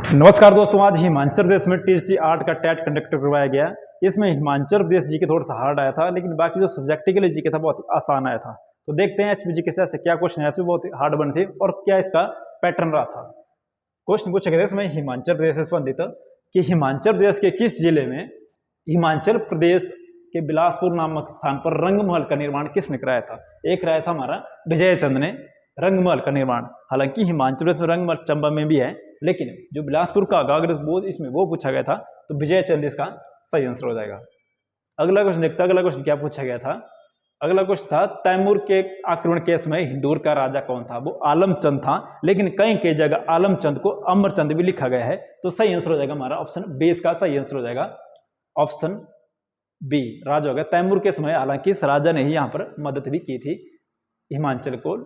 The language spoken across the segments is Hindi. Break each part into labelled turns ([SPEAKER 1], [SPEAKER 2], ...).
[SPEAKER 1] नमस्कार दोस्तों, आज हिमाचल प्रदेश में टीएसटी आर्ट का टेट कंडक्ट करवाया गया। इसमें हिमाचल प्रदेश जीके थोड़ा सा हार्ड आया था, लेकिन बाकी जो सब्जेक्ट के लिए जीके था बहुत आसान आया था। तो देखते हैं एचपी जीके से क्या क्वेश्चन है, बहुत हार्ड बने थे और क्या इसका पैटर्न रहा था। क्वेश्चन पूछा गया इसमें हिमाचल प्रदेश से संबंधित कि हिमाचल प्रदेश के किस जिले में हिमाचल प्रदेश के बिलासपुर नामक स्थान पर रंगमहल का निर्माण किसने कराया था। एक कराया था हमारा विजय चंद ने रंगमहल का निर्माण। हालांकि हिमाचल प्रदेश में रंगमहल चंबा में भी है, लेकिन जो बिलासपुर का गागर बोध इसमें वो पूछा गया था, तो विजय चंद इसका सही आंसर हो जाएगा। अगला क्वेश्चन देखते हैं, अगला क्वेश्चन क्या पूछा गया था। अगला क्वेश्चन था तैमूर के आक्रमण के समय हिंदूर का राजा कौन था। वो आलमचंद था, लेकिन कई कई जगह आलमचंद को अमरचंद भी लिखा गया है। तो सही आंसर हो जाएगा हमारा ऑप्शन बी, इसका सही आंसर हो जाएगा ऑप्शन बी, राजा हो गया तैमूर के समय। हालांकि इस राजा ने ही यहाँ पर मदद भी की थी हिमाचल को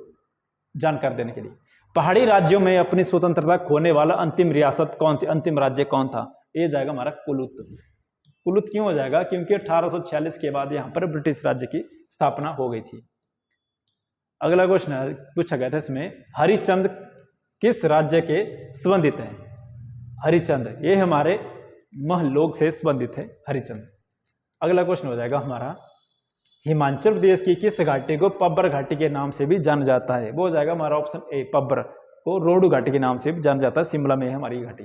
[SPEAKER 1] जानकारी देने के लिए। पहाड़ी राज्यों में अपनी स्वतंत्रता खोने वाला अंतिम रियासत कौन थी, अंतिम राज्य कौन था। ये जाएगा हमारा कुलुत। कुलुत क्यों हो जाएगा, क्योंकि 1846 के बाद यहाँ पर ब्रिटिश राज्य की स्थापना हो गई थी। अगला क्वेश्चन पूछा गया था इसमें हरिचंद किस राज्य के संबंधित हैं। हरिचंद ये हमारे महलोग से संबंधित है हरिचंद। अगला क्वेश्चन हो जाएगा हमारा हिमाचल प्रदेश की किस घाटी को पब्बर घाटी के नाम से भी जाना जाता है। वो हो जाएगा हमारा ऑप्शन ए, पब्बर को रोडू घाटी के नाम से भी जाना जाता है। शिमला में है हमारी घाटी।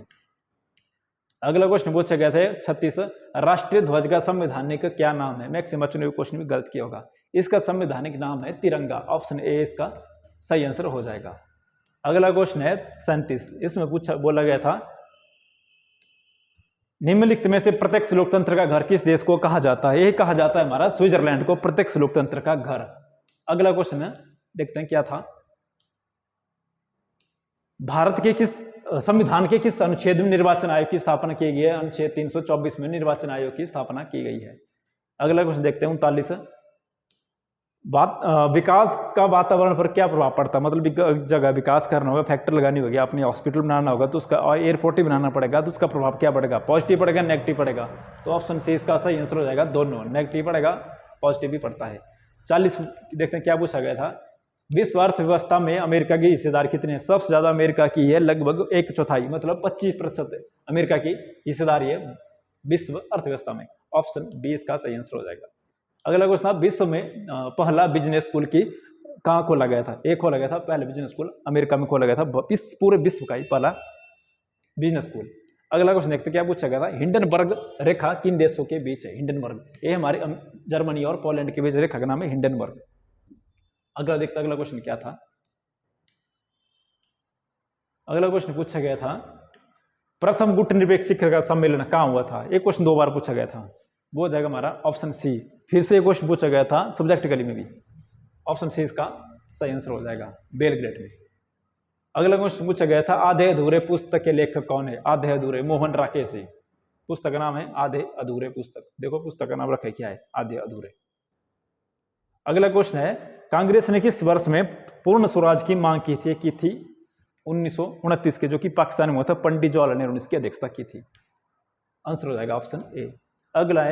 [SPEAKER 1] अगला क्वेश्चन पूछा गया था 36 राष्ट्रीय ध्वज का संवैधानिक क्या नाम है। मैक्सिमम बच्चों ने क्वेश्चन भी गलत किया होगा। इसका संवैधानिक नाम है तिरंगा। ऑप्शन ए इसका सही आंसर हो जाएगा। अगला क्वेश्चन है 37, इसमें बोला गया था निम्नलिखित में से प्रत्यक्ष लोकतंत्र का घर किस देश को कहा जाता है। यह कहा जाता है हमारा स्विट्जरलैंड को प्रत्यक्ष लोकतंत्र का घर। अगला क्वेश्चन है देखते हैं क्या था। भारत के किस संविधान के किस अनुच्छेद में निर्वाचन आयोग की स्थापना की गई है। अनुच्छेद 324 में निर्वाचन आयोग की स्थापना की गई है। अगला क्वेश्चन देखते हैं 39 विकास का वातावरण पर क्या प्रभाव पड़ता है। मतलब जगह विकास करना होगा, फैक्ट्री लगानी होगी, अपने हॉस्पिटल बनाना होगा, तो उसका एयरपोर्ट ही बनाना पड़ेगा, तो उसका प्रभाव क्या पड़ेगा, पॉजिटिव पड़ेगा नेगेटिव पड़ेगा। तो ऑप्शन सी इसका सही आंसर हो जाएगा दोनों, नेगेटिव पड़ेगा पॉजिटिव भी पड़ता है। 40 देखते हैं क्या पूछा गया था। विश्व अर्थव्यवस्था में अमेरिका की हिस्सेदारी कितनी है। सबसे ज्यादा अमेरिका की है, लगभग 1/4 मतलब 25% अमेरिका की हिस्सेदारी है विश्व अर्थव्यवस्था में। ऑप्शन बी इसका सही आंसर हो जाएगा। अगला क्वेश्चन था विश्व में पहला बिजनेस स्कूल की कहाँ खोला गया था। एक खोला गया था पहले बिजनेस स्कूल अमेरिका में खोला गया था, पूरे विश्व का ही पहला बिजनेस स्कूल। अगला क्वेश्चन देखते क्या पूछा गया था। हिंडनबर्ग रेखा किन देशों के बीच है। हिंडनबर्ग ये हमारे जर्मनी और पोलैंड के बीच रेखा का नाम है हिंडनबर्ग। अगला देखते अगला क्वेश्चन क्या था। अगला क्वेश्चन पूछा गया था प्रथम गुटनिरपेक्ष शिखर का सम्मेलन कहाँ हुआ था। एक क्वेश्चन 2 बार पूछा गया था, वो हो जाएगा हमारा ऑप्शन सी। फिर से एक क्वेश्चन पूछा गया था सब्जेक्टिकली में भी, ऑप्शन सी इसका सही आंसर हो जाएगा बेलग्रेड में। अगला क्वेश्चन पूछा गया था आधे अधूरे पुस्तक के लेखक कौन है। आधे अधूरे मोहन राकेश। पुस्तक का नाम है आधे अधूरे पुस्तक। देखो पुस्तक का नाम रखा क्या है, आधे अधूरे। अगला क्वेश्चन है कांग्रेस ने किस वर्ष में पूर्ण स्वराज की मांग की थी। 1929 के, जो कि पाकिस्तान में हुआ था, पंडित जवाहरलाल नेहरू ने इसकी अध्यक्षता की थी। आंसर हो जाएगा ऑप्शन ए। अगला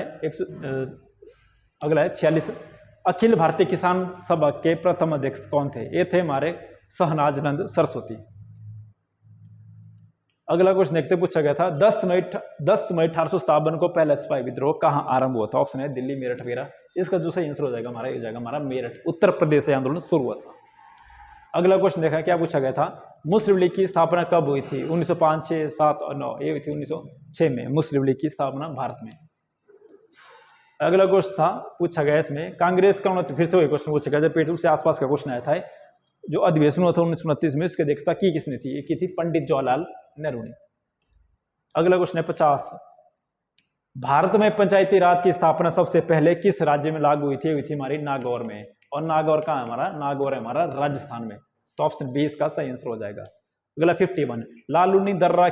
[SPEAKER 1] है 46 अखिल भारतीय किसान सभा के प्रथम अध्यक्ष कौन थे। ये थे हमारे सहनाज नंद सरस्वती। अगला क्वेश्चन देखते पूछा गया था 10 मई 1857 को पहला सिपाही विद्रोह कहां आरंभ हुआ था। ऑप्शन है दिल्ली, मेरठ वगैरह। इसका जो सही आंसर हो जाएगा हमारा, ये जाएगा हमारा मेरठ, उत्तर प्रदेश से आंदोलन शुरू हुआ था। अगला क्वेश्चन देखा क्या पूछा गया था मुस्लिम लीग की स्थापना कब हुई थी। 1905, 6, 7 और 9। ये हुई थी 1906 में मुस्लिम लीग की स्थापना भारत में। अगला क्वेश्चन था पूछा गया इसमें कांग्रेस का फिर से वही क्वेश्चन पूछा गया, पेटू से आसपास का क्वेश्चन आया था। जो अधिवेशन हुआ था 1929 में, उसकी अध्यक्षता की किसने थी। की थी पंडित जवाहरलाल नेहरू ने। अगला क्वेश्चन है 50 भारत में पंचायती राज की स्थापना सबसे पहले किस राज्य में लागू हुई थी हमारी नागौर में। और नागौर कहाँ है हमारा, नागौर है हमारा राजस्थान में। तो ऑप्शन बी इसका सही आंसर हो जाएगा। अगला 51 लालूनी दर्रा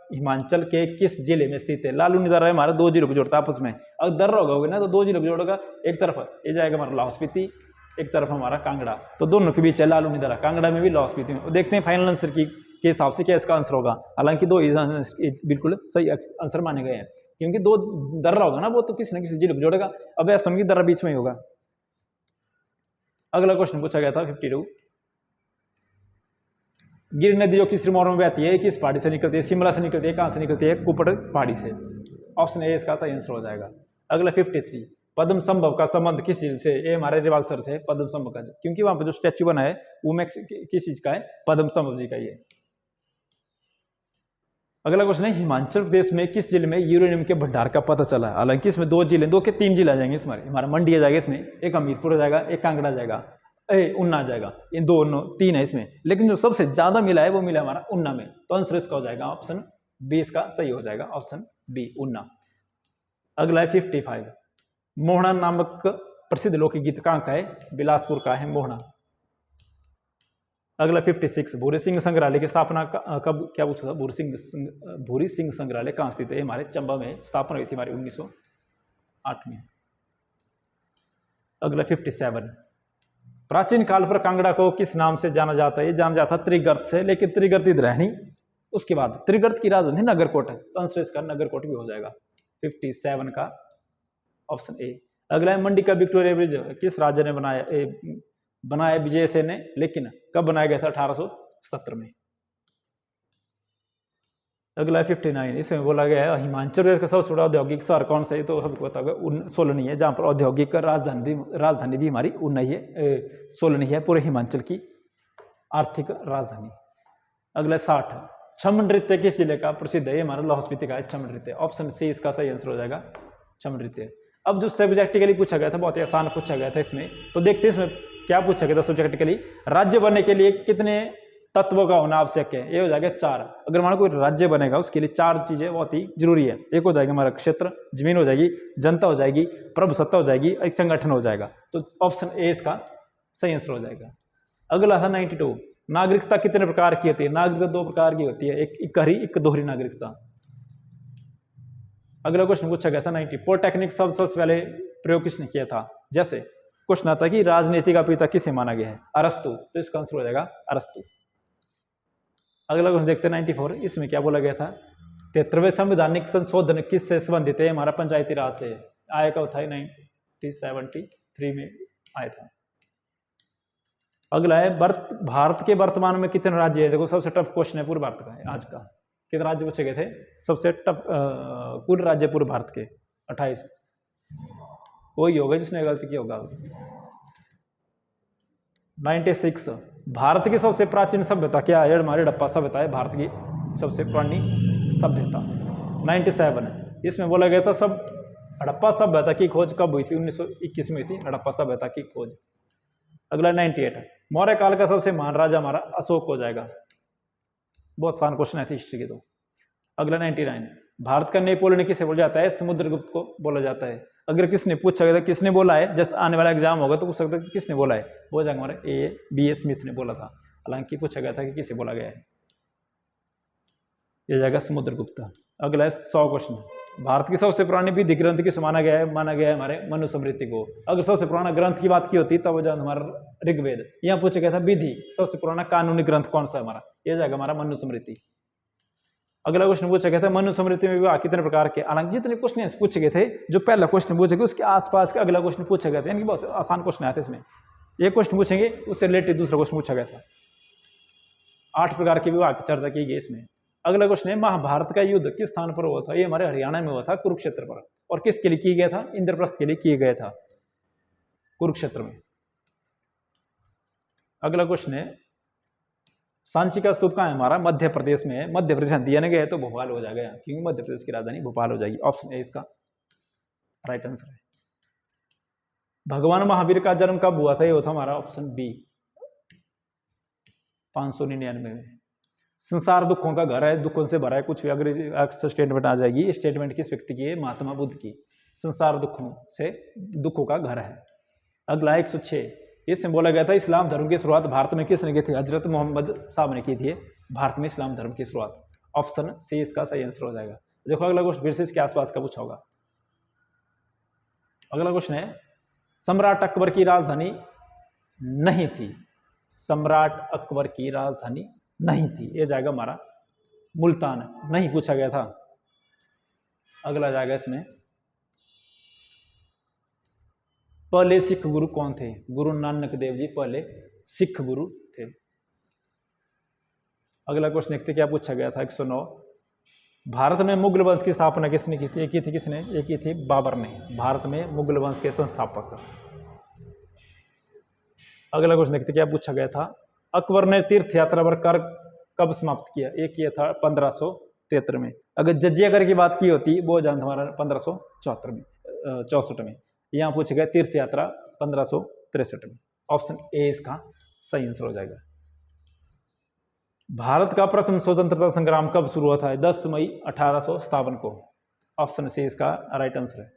[SPEAKER 1] हिमाचल के किस जिले में स्थित है। लालूनी दर्रा हमारा 2 जिलों को जोड़ता है आपस में। अगर दर्रा होगा ना तो 2 जिलों को जोड़ेगा, एक तरफ ये जाएगा हमारा लाहौल स्पीति, एक तरफ हमारा कांगड़ा, तो दोनों के बीच है लालूनी दर्रा। कांगड़ा में भी लाहौल स्पीति में। देखते हैं फाइनल आंसर के हिसाब से क्या इसका आंसर होगा। हालांकि 2 बिल्कुल सही आंसर माने गए हैं, क्योंकि 2 दर्रा होगा ना, वो तो किसी न किसी जिले को जोड़ेगा। अब असम की दर्रा बीच में ही होगा। अगला क्वेश्चन पूछा गया था 52 गिर नदी जो किस रिमोर में बहती है, किस पहाड़ी से निकलती है, शिमला से निकलती है, कहाँ से निकलती है, कुपड़ पहाड़ी से। ऑप्शन ए इसका सही आंसर हो जाएगा। अगला 53, पद्म संभव का संबंध किस चीज से? ये हमारे रिवाल्सर से पद्म संभव का, क्योंकि वहां पर जो स्टैच्यू बना है वो किस चीज का है? पद्म संभव जी का ये। अगला क्वेश्चन है, हिमाचल प्रदेश में किस जिले में यूरेनियम के भंडार का पता चला? हालांकि इसमें दो के तीन जिले आ जाएंगे इसमें, हमारा मंडी आ जाएगा इसमें, एक हमीरपुर आ जाएगा, एक कांगड़ा आ जाएगा, उन्ना आ जाएगा। इन तीन है इसमें, लेकिन जो सबसे ज्यादा मिला है वो मिला हमारा उन्ना में। तो आंसर इसका हो जाएगा ऑप्शन बी, इसका सही हो जाएगा ऑप्शन बी, उन्ना। अगला है 55, मोहना नामक प्रसिद्ध लोकगीत कहाँ का है? बिलासपुर का है मोहना। अगला 56, भूरी सिंह संग्रहालय की स्थापना कब, क्या पूछा था? भूरी सिंह संग्रहालय कहाँ स्थित है? हमारे चंबा में स्थापना हुई थी हमारी 1908 में। अगला 57, प्राचीन काल पर कांगड़ा को किस नाम से जाना जाता है? ये जाना जाता त्रिगर्त से, लेकिन त्रिगर्त इधर है नहीं। उसके बाद त्रिगर्त की राजधानी नगरकोट है, तो आंसर इसका नगरकोट भी हो जाएगा 57 का ऑप्शन ए। अगला है, मंडी का विक्टोरिया ब्रिज किस राज्य ने बनाया विजय सेन ने, लेकिन कब बनाया गया था? 1877 में। अगला 59, इसमें बोला गया है हिमाचल प्रदेश का सबसे बड़ा औद्योगिक शहर कौन सा है? तो सबको पता होगा सोलनी है, जहाँ पर औद्योगिक राजधानी भी हमारी उन्ना ही है, सोलनी है पूरे हिमाचल की आर्थिक राजधानी। अगला 60, छम नृत्य किस जिले का प्रसिद्ध है? ये हमारा लाहौल स्पीति का है छम नृत्य। ऑप्शन सी इसका सही आंसर हो जाएगा, छम नृत्य। अब जो सब्जेक्टिकली पूछा गया था, बहुत ही आसान पूछा गया था इसमें, तो देखते हैं इसमें क्या पूछा गया था सब्जेक्टिकली। राज्य बनने के लिए कितने तत्वों का होना आवश्यक है? ये हो जाएगा 4। अगर हमारा कोई राज्य बनेगा उसके लिए 4 चीजें बहुत ही जरूरी है। एक हो जाएगा हमारा क्षेत्र, जमीन हो जाएगी, जनता हो जाएगी, प्रभुसत्ता हो जाएगी, एक संगठन हो जाएगा। तो ऑप्शन ए इसका सही आंसर हो जाएगा। अगला था 92, नागरिकता कितने प्रकार की होती है? नागरिकता 2 प्रकार की होती है, एक इकहरी एक दोहरी नागरिकता। अगला क्वेश्चन पूछा गया था 90, पॉलिटेक्निक शब्द सबसे पहले प्रयोग किसने किया था? जैसे क्वेश्चन आता है कि राजनीति का पिता किसे माना गया है? अरस्तु, तो इसका आंसर हो जाएगा अरस्तु। अगला क्वेश्चन देखते हैं 94, इसमें क्या बोला गया था? 73वें संवैधानिक संशोधन किससे संबंधित है? हमारा पंचायती राज से। आया कब था? 1973 में आया था। अगला है, भारत के वर्तमान में कितने राज्य है? देखो सबसे टफ क्वेश्चन है पूरे भारत का है आज का। कितने राज्य पूछे गए थे? सबसे टफ कुल राज्य पूरे भारत के 28। वही होगा जिसने गलती की होगा। 96, भारत की सबसे प्राचीन सभ्यता क्या है? हमारी हड़प्पा सभ्यता है भारत की सबसे पुरानी सभ्यता। 97, इसमें बोला गया था सब हड़प्पा सभ्यता की खोज कब हुई थी? 1921 में थी हड़प्पा सभ्यता की खोज। अगला 98, मौर्य काल का सबसे महान राजा हमारा अशोक हो जाएगा। बहुत आसान क्वेश्चन है हिस्ट्री के। तो अगला 99, भारत का नेपोलियन किसे बोला जाता है? समुद्रगुप्त को बोला जाता है। अगर किसने पूछा गया था किसने बोला है, जैसे आने वाला एग्जाम होगा तो पूछ सकते हैं किसने बोला है, वो जाएगा हमारे A.B. स्मिथ ने बोला था। हालांकि पूछा गया था कि किसे बोला गया है, ये जाएगा समुद्रगुप्त। अगला है 100 क्वेश्चन, भारत की सबसे पुरानी विधि ग्रंथ किस माना गया है हमारे मनुस्मृति को। अगर सबसे पुराना ग्रंथ की बात की होती तब जाए हमारा ऋग्वेद। यहाँ पूछा गया था विधि सबसे पुराना कानूनी ग्रंथ कौन सा है हमारा, ये जाएगा हमारा मनुस्मृति। अगला क्वेश्चन पूछा गया था मनुस्मृति में विवाह कितने प्रकार के। हालांकि जितने क्वेश्चन पूछे गए थे, जो पहला क्वेश्चन पूछे गए उसके आसपास का अगला क्वेश्चन पूछा गया था, यानी बहुत आसान क्वेश्चन आया था इसमें। एक क्वेश्चन पूछेंगे उससे रिलेटेड दूसरा क्वेश्चन पूछा गया था। 8 प्रकार के विवाह की चर्चा की गई इसमें। अगला क्वेश्चन है, महाभारत का युद्ध किस स्थान पर हुआ था? ये हमारे हरियाणा में हुआ था, कुरुक्षेत्र पर। और किसके लिए किया गया था? इंद्रप्रस्थ के लिए किया गया था, कुरुक्षेत्र में। अगला क्वेश्चन है, सांची का स्तूप कहाँ है हमारा? मध्य प्रदेश में है। मध्य प्रदेश दिया नहीं गया तो भोपाल हो जाएगा, क्योंकि मध्य प्रदेश की राजधानी भोपाल हो जाएगी। ऑप्शन ए इसका राइट आंसर है। भगवान महावीर का जन्म कब हुआ था? ये था हमारा ऑप्शन बी 599 में। संसार दुखों का घर है, दुखों से भरा है, कुछ भी अगर स्टेटमेंट आ जाएगी, स्टेटमेंट किस व्यक्ति की है? महात्मा बुद्ध की। संसार दुखों का घर है। अगला 106, इसमें बोला गया था इस्लाम धर्म की शुरुआत भारत में किसने की थी? हजरत मोहम्मद साहब ने की थी भारत में इस्लाम धर्म की शुरुआत। ऑप्शन सी इसका सही आंसर हो जाएगा। देखो अगला क्वेश्चन फिर से इसके आसपास का पूछा होगा। अगला क्वेश्चन है, सम्राट अकबर की राजधानी नहीं थी। सम्राट अकबर की राजधानी नहीं थी, ये जाएगा हमारा मुल्तान। नहीं पूछा गया था। अगला जाएगा इसमें, पहले सिख गुरु कौन थे? गुरु नानक देव जी पहले सिख गुरु थे। अगला क्वेश्चन देखते क्या पूछा गया था 109। भारत में मुगल वंश की स्थापना किसने की थी? एक की थी किसने? एक की थी बाबर ने। भारत में मुगल वंश के संस्थापक। अगला क्वेश्चन देखते क्या पूछा गया था। अकबर ने तीर्थ यात्रा पर कर कब समाप्त किया? एक किया था 1573 में। अगर जजिया कर की बात की होती वो जान हमारा 1574 में 64 में। यहाँ पूछा गया तीर्थ यात्रा 1563 में। ऑप्शन ए इसका सही आंसर हो जाएगा। भारत का प्रथम स्वतंत्रता संग्राम कब शुरू हुआ था? 10 मई 1857 को। ऑप्शन सी इसका राइट आंसर है।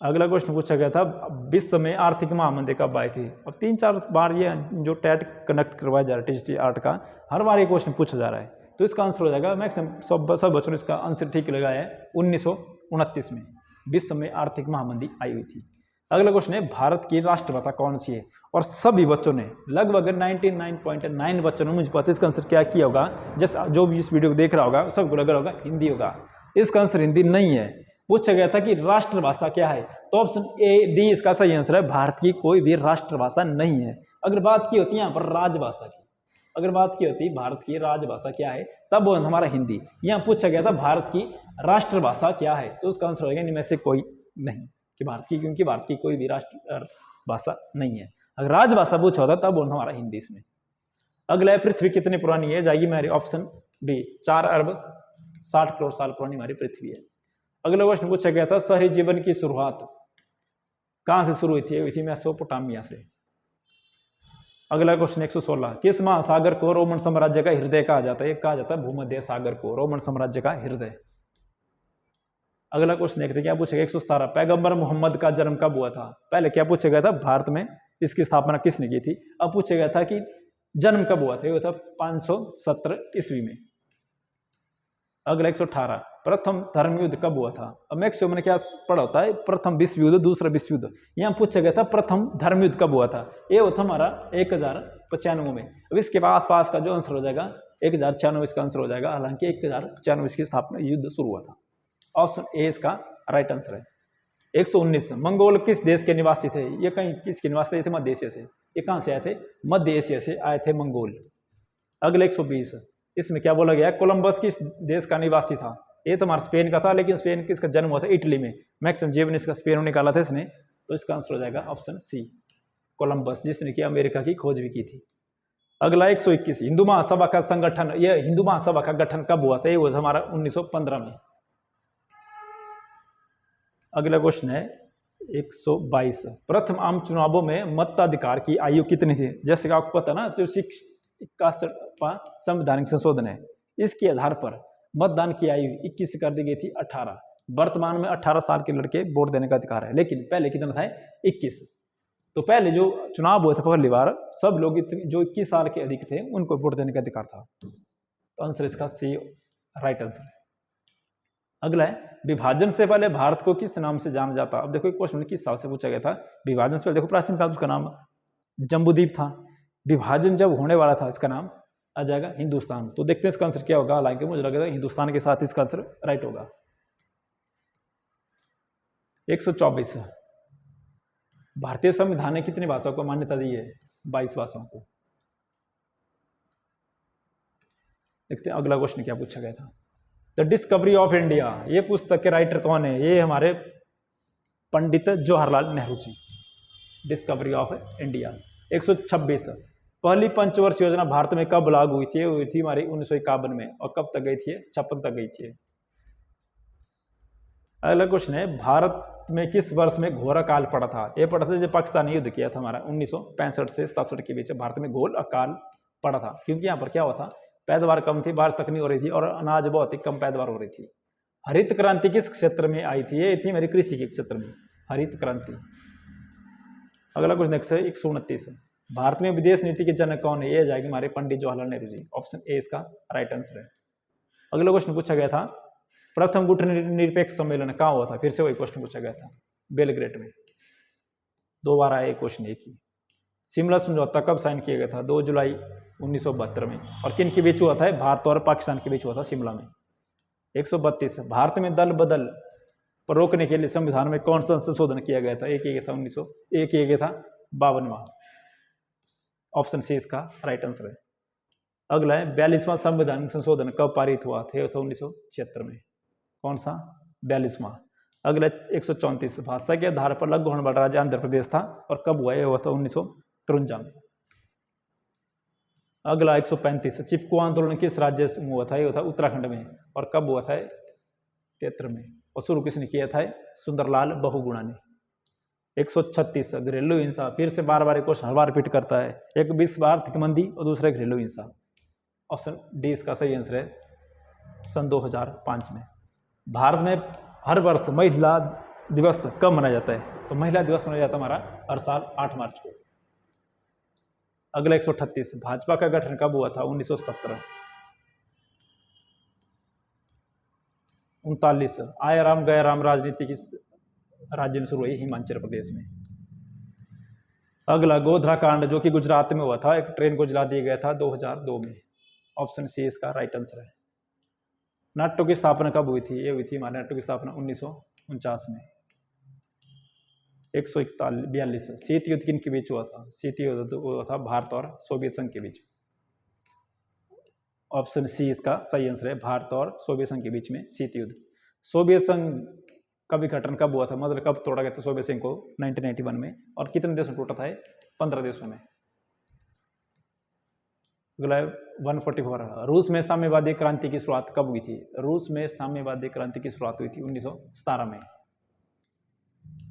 [SPEAKER 1] अगला क्वेश्चन पूछा गया था विश्व में आर्थिक महामंदी कब आई थी? अब 3-4 बार ये जो टेट कनेक्ट करवाया जा रहा है टीजीटी आर्ट का, हर बार ये क्वेश्चन पूछा जा रहा है, तो इसका आंसर हो जाएगा मैक्सिमम सब बच्चों ने इसका आंसर ठीक लगाया है 1929 में विश्व में आर्थिक महामंदी आई हुई थी। अगला क्वेश्चन है भारत की राष्ट्रभाषा कौन सी है? और सभी बच्चों ने लगभग 99.9 बच्चों ने मुझे पता है इसका आंसर क्या किया होगा। जैसे जो भी इस वीडियो को देख रहा होगा सबको लग रहा होगा हिंदी होगा। इसका आंसर हिंदी नहीं है। पूछा गया था कि राष्ट्रभाषा क्या है, तो ऑप्शन ए डी इसका सही आंसर है। भारत की कोई भी राष्ट्रभाषा नहीं है। अगर बात की होती है यहाँ पर राजभाषा की, अगर बात की होती भारत की राजभाषा क्या है, तब वो हमारा हिंदी। यहाँ पूछा गया था भारत की राष्ट्रभाषा क्या है, तो उसका आंसर होगा इनमें से कोई नहीं कि भारत की, क्योंकि भारत की कोई भी राष्ट्रभाषा नहीं है। अगर राजभाषा पूछा होता तब वो हमारा हिंदी इसमें। अगला है पृथ्वी कितनी पुरानी है? जाएगी मेरी ऑप्शन बी 4 अरब 60 करोड़ साल पुरानी हमारी पृथ्वी है। अगला क्वेश्चन पूछा गया था शहरी जीवन की शुरुआत कहां से शुरू हुई थी? हुई थी मेसोपोटामिया से। अगला क्वेश्चन 116 किस महासागर को रोमन साम्राज्य का हृदय कहा जाता है? कहा जाता है भूमध्य सागर को रोमन साम्राज्य का हृदय। अगला क्वेश्चन देखते क्या पूछेगा 117 पैगंबर मोहम्मद का जन्म कब हुआ था? पहले क्या पूछा गया था भारत में इसकी स्थापना किसने की थी, अब पूछा गया था कि जन्म कब हुआ था? ये था 517 ईस्वी में। अगला 118 प्रथम धर्म युद्ध कब हुआ था? अब मैक्सिमम ने क्या पढ़ा होता है प्रथम विश्व युद्ध दूसरा विश्व युद्ध। यहाँ पूछा गया था प्रथम धर्म युद्ध कब हुआ था? ये हुआ था हमारा 1095 में। अब इसके आसपास का जो आंसर हो जाएगा 1096 का आंसर हो जाएगा। हालांकि 1095 की स्थापना युद्ध शुरू हुआ था। ऑप्शन ए इसका राइट आंसर है। 119 मंगोल किस देश के निवासी थे? ये कहीं किसके निवासी थे? मध्य एशिया से। ये कहां से आए थे? मध्य एशिया से आए थे मंगोल। अगले 120 इसमें क्या बोला गया? कोलंबस किस देश का निवासी था? ये तो हमारा स्पेन का था, लेकिन स्पेन किसका जन्म हुआ था? इटली में। मैक्सिमम जेब ने इसका स्पेन निकाला था इसने, तो इसका आंसर हो जाएगा ऑप्शन सी कोलंबस, जिसने कि अमेरिका की खोज भी की थी। अगला 121 हिंदू महासभा का संगठन, यह हिंदू महासभा का गठन कब हुआ था? ये हुआ था हमारा 1915 में। अगला क्वेश्चन है 122 प्रथम आम चुनावों में मताधिकार की आयु कितनी थी? जैसे कि आपको पता ना जो 61वां संवैधानिक संशोधन है, इसके आधार पर मतदान की आयु 21 कर दी गई थी 18। वर्तमान में 18 साल के लड़के वोट देने का अधिकार है, लेकिन पहले कितना था? 21। तो पहले जो चुनाव हुए थे पहली बार, सब लोग जो 21 साल के अधिक थे उनको वोट देने का अधिकार था। तो आंसर इसका सी राइट आंसर है। अगला है विभाजन से पहले भारत को किस नाम से जाना जाता? अब देखो क्वेश्चन किस साल से पूछा गया था। विभाजन से पहले देखो प्राचीन काल उसका नाम जम्बूद्वीप था। विभाजन जब होने वाला था इसका नाम आ जाएगा हिंदुस्तान। तो देखते हैं इसका आंसर क्या होगा। हालांकि मुझे लगता है हिंदुस्तान के साथ इसका आंसर राइट होगा। 124 भारतीय संविधान ने कितनी भाषाओं को मान्यता दी है? 22 भाषाओं को। देखते हैं अगला क्वेश्चन क्या पूछा गया था। द डिस्कवरी ऑफ इंडिया, ये पुस्तक के राइटर कौन है? ये हमारे Pandit Jawaharlal Nehru ji. Discovery of India. 126 पहली पंचवर्ष योजना भारत में कब लागू हुई थी? हुई थी हमारी 1951 में। और कब तक गई थी? 56 तक गई थी। अगला क्वेश्चन है भारत में किस वर्ष में घोर अकाल पड़ा था? ये पड़ा था जब पाकिस्तान ने युद्ध किया था हमारा 1965 से 67 के बीच भारत में घोर अकाल पड़ा था। क्योंकि यहाँ पर क्या हुआ था? पैदावार कम थी, बारिश तक नहीं हो रही थी और अनाज बहुत ही कम पैदावार हो रही थी। हरित क्रांति किस क्षेत्र में आई थी? ये थी मेरी कृषि के क्षेत्र में हरित क्रांति। अगला क्वेश्चन नेक्स्ट है 129 भारत में विदेश नीति के जनक कौन है? ये जाएगी हमारे पंडित जवाहरलाल नेहरू जी। ऑप्शन ए इसका राइट आंसर है। अगला क्वेश्चन पूछा गया था प्रथम गुटनिरपेक्ष सम्मेलन कहाँ हुआ था? फिर से वही क्वेश्चन पूछा गया था बेलग्रेड में। 2 बार आया क्वेश्चन एक ही। शिमला समझौता कब साइन किया गया था? 2 जुलाई 1972 में। और किन के बीच हुआ था? भारत और पाकिस्तान के बीच हुआ था शिमला में। 132 भारत में दल बदल पर रोकने के लिए संविधान में कौन सा संशोधन किया गया था? एक किया गया था 52वां। ऑप्शन सी इसका राइट आंसर है। अगला है 42वां संविधान संशोधन कब पारित हुआ था? 1976 में। कौन सा? 42वां। अगला 134 भाषा के आधार पर अलग होने वाला राज्य आंध्र प्रदेश था और कब हुआ? ये हुआ था 1953 में। अगला 135 चिपको आंदोलन किस राज्य में हुआ था? ये हुआ था उत्तराखंड में और कब हुआ था? 73 में। और शुरू किसने किया था? सुंदरलाल बहुगुणा ने। 136 घरेलू हिंसा, फिर से बार बार क्वेश्चन हर बार रिपीट करता है। एक विश्व आर्थिक मंदी और दूसरा घरेलू हिंसा। ऑप्शन डी इसका सही आंसर है। सन 2005 में। भारत में हर वर्ष महिला दिवस कब मनाया जाता है? तो महिला दिवस मनाया जाता है हमारा हर साल 8 मार्च को। अगला 138 भाजपा का गठन कब हुआ था? 1977। 39 आया राम गया राम राजनीति किस राज्य में शुरू हुई? हिमाचल प्रदेश में। अगला गोधरा कांड जो कि गुजरात में हुआ था, एक ट्रेन को जला दिया गया था 2002 में। ऑप्शन सी इसका राइट आंसर है। नाटो की स्थापना कब हुई थी? ये हुई थी हमारे नाटो की स्थापना 1949 में। 142 शीत युद्ध किन के बीच हुआ था? शीत युद्ध हुआ था भारत और सोवियत संघ के बीच। ऑप्शन सी इसका सही आंसर है। भारत और सोवियत संघ के बीच में शीत युद्ध। सोवियत संघ का विघटन कब हुआ था? मतलब कब तोड़ा गया था सोवियत संघ को? 1991 में। और कितने देशों में टूटा था? 15 देशों में। अगला 144 रूस में साम्यवादी क्रांति की शुरुआत कब हुई थी? रूस में साम्यवादी क्रांति की शुरुआत हुई थी 1917 में।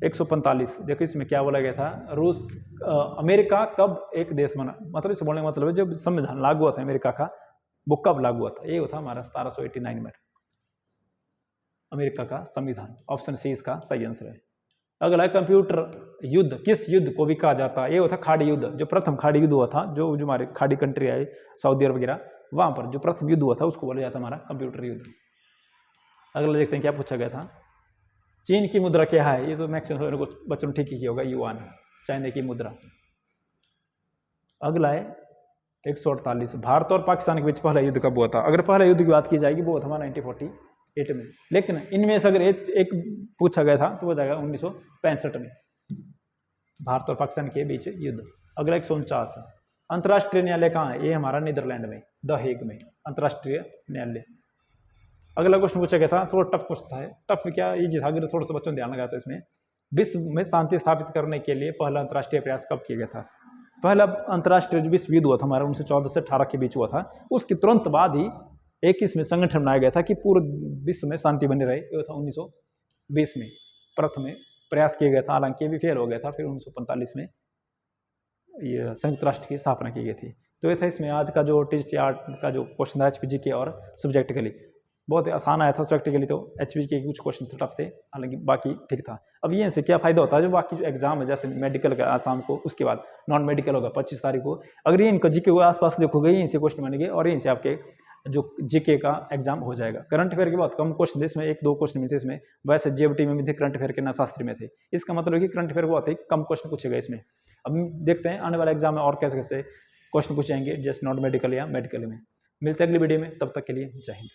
[SPEAKER 1] 145 देखो इसमें क्या बोला गया था? रूस अमेरिका कब एक देश बना? मतलब इसे बोलने का मतलब है जब संविधान लागू हुआ था अमेरिका का, वो कब लागू हुआ था? ये हुआ था हमारा 1789 में अमेरिका का संविधान। ऑप्शन सी इसका सही आंसर है। अगला कंप्यूटर युद्ध किस युद्ध को भी कहा जाता है? ये होता खाड़ी युद्ध, जो प्रथम खाड़ी युद्ध हुआ था, जो हमारे खाड़ी कंट्री आए सऊदी अरब वगैरह, वहां पर जो प्रथम युद्ध हुआ था उसको बोला जाता है हमारा कंप्यूटर युद्ध। अगला देखते हैं क्या पूछा गया था। चीन की मुद्रा क्या है? ये तो मैक्सिमम बच्चों ने ठीक ही किया होगा, युआन, चाइना की मुद्रा। अगला है 148 भारत और पाकिस्तान के बीच पहला युद्ध कब हुआ था? अगर पहला युद्ध की बात की जाएगी वो था 1948 में, लेकिन इनमें से अगर एक पूछा गया था तो वो जाएगा 1965 में भारत और पाकिस्तान के बीच युद्ध। अगला 149 अंतर्राष्ट्रीय न्यायालय कहाँ है? ये हमारा नीदरलैंड में, द हेग में अंतर्राष्ट्रीय न्यायालय। अगला क्वेश्चन पूछा गया था, थोड़ा टफ क्वेश्चन था, टफ क्या इजी था, अगर थोड़ा सा बच्चों ने ध्यान लगाया तो इसमें विश्व में शांति स्थापित करने के लिए पहला अंतर्राष्ट्रीय प्रयास कब किया गया था? पहला अंतर्राष्ट्रीय जो विश्व युद्ध हुआ था हमारा 1914 से 18 के बीच हुआ था, उसके तुरंत बाद ही एक इसमें संगठन बनाया गया था कि पूरे विश्व में शांति बनी रहे। ये था 1920 में प्रथम प्रयास किया गया था, हालांकि ये भी फेल हो गया था। फिर 1945 में ये संयुक्त राष्ट्र की स्थापना की गई थी। तो ये था इसमें आज का जो टीजीटी आर्ट का जो क्वेश्चन था एचपीजी के और सब्जेक्ट के लिए। बहुत आसान आया था सब्जेक्ट के लिए, तो एचपीजी के कुछ क्वेश्चन टफ थे, हालांकि बाकी ठीक था। अब ये इनसे क्या फायदा होता है, जो बाकी जो एग्जाम है जैसे मेडिकल का आसाम को, उसके बाद नॉन मेडिकल होगा 25 तारीख को, अगर ये इनका जीके के आसपास देखोगे यहीं से क्वेश्चन बनेंगे और यहीं से आपके जो जीके का एग्जाम हो जाएगा। करंट अफेयर के बहुत कम क्वेश्चन थे इसमें, 1-2 क्वेश्चन मिलते इसमें, वैसे जेबीटी में भी थे, करंट अफेयर के ना शास्त्री में थे। इसका मतलब है कि करंट अफेयर बहुत ही कम क्वेश्चन पूछेगा इसमें। अब देखते हैं आने वाले एग्जाम में और कैसे कैसे क्वेश्चन पूछेंगे, जैसे नॉन मेडिकल या मेडिकल में। मिलते हैं अगली वीडियो में, तब तक के लिए जय हिंद।